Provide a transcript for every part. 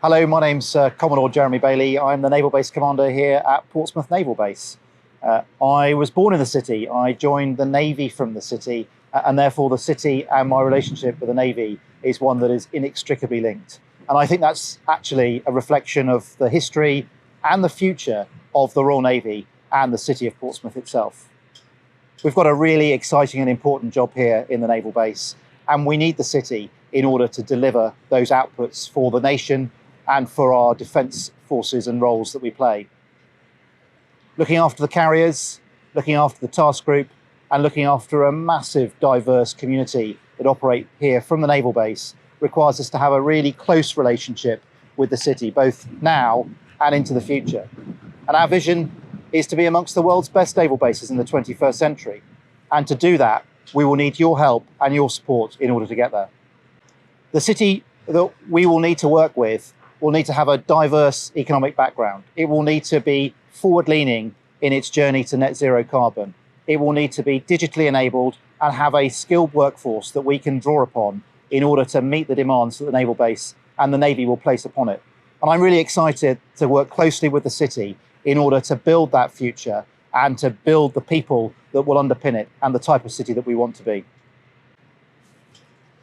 Hello, my name's Commodore Jeremy Bailey. I'm the Naval Base Commander here at Portsmouth Naval Base. I was born in the city. I joined the Navy from the city, and therefore the city and my relationship with the Navy is one that is inextricably linked. And I think that's actually a reflection of the history and the future of the Royal Navy and the city of Portsmouth itself. We've got a really exciting and important job here in the Naval Base, and we need the city in order to deliver those outputs for the nation and for our defence forces and roles that we play. Looking after the carriers, looking after the task group, and looking after a massive, diverse community that operate here from the Naval Base requires us to have a really close relationship with the city, both now and into the future. And our vision is to be amongst the world's best naval bases in the 21st century. And to do that, we will need your help and your support in order to get there. The city that we will need to work with will need to have a diverse economic background. It will need to be forward-leaning in its journey to net zero carbon. It will need to be digitally enabled and have a skilled workforce that we can draw upon in order to meet the demands that the Naval Base and the Navy will place upon it. And I'm really excited to work closely with the city in order to build that future and to build the people that will underpin it and the type of city that we want to be.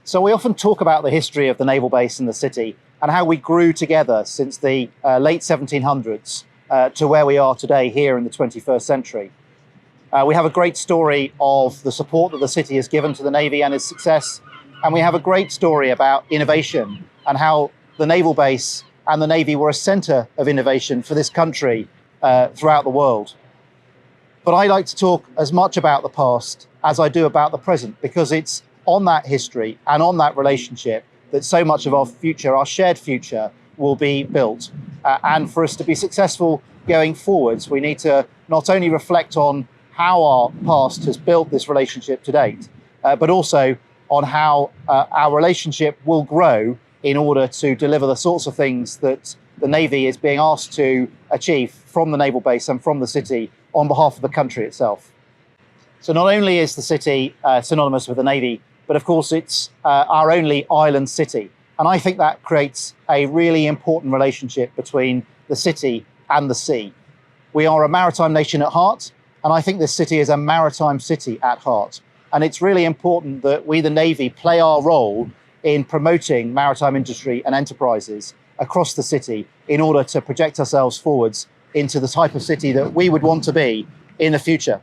So we often talk about the history of the Naval Base and the city and how we grew together since the late 1700s to where we are today here in the 21st century. We have a great story of the support that the city has given to the Navy and its success, and we have a great story about innovation and how the Naval Base and the Navy were a centre of innovation for this country throughout the world. But I like to talk as much about the past as I do about the present, because it's on that history and on that relationship that so much of our future, our shared future, will be built. And for us to be successful going forwards, we need to not only reflect on how our past has built this relationship to date, but also on how our relationship will grow in order to deliver the sorts of things that the Navy is being asked to achieve from the Naval Base and from the city on behalf of the country itself. So not only is the city synonymous with the Navy, but of course it's our only island city. And I think that creates a really important relationship between the city and the sea. We are a maritime nation at heart, and I think this city is a maritime city at heart. And it's really important that we, the Navy, play our role in promoting maritime industry and enterprises across the city in order to project ourselves forwards into the type of city that we would want to be in the future.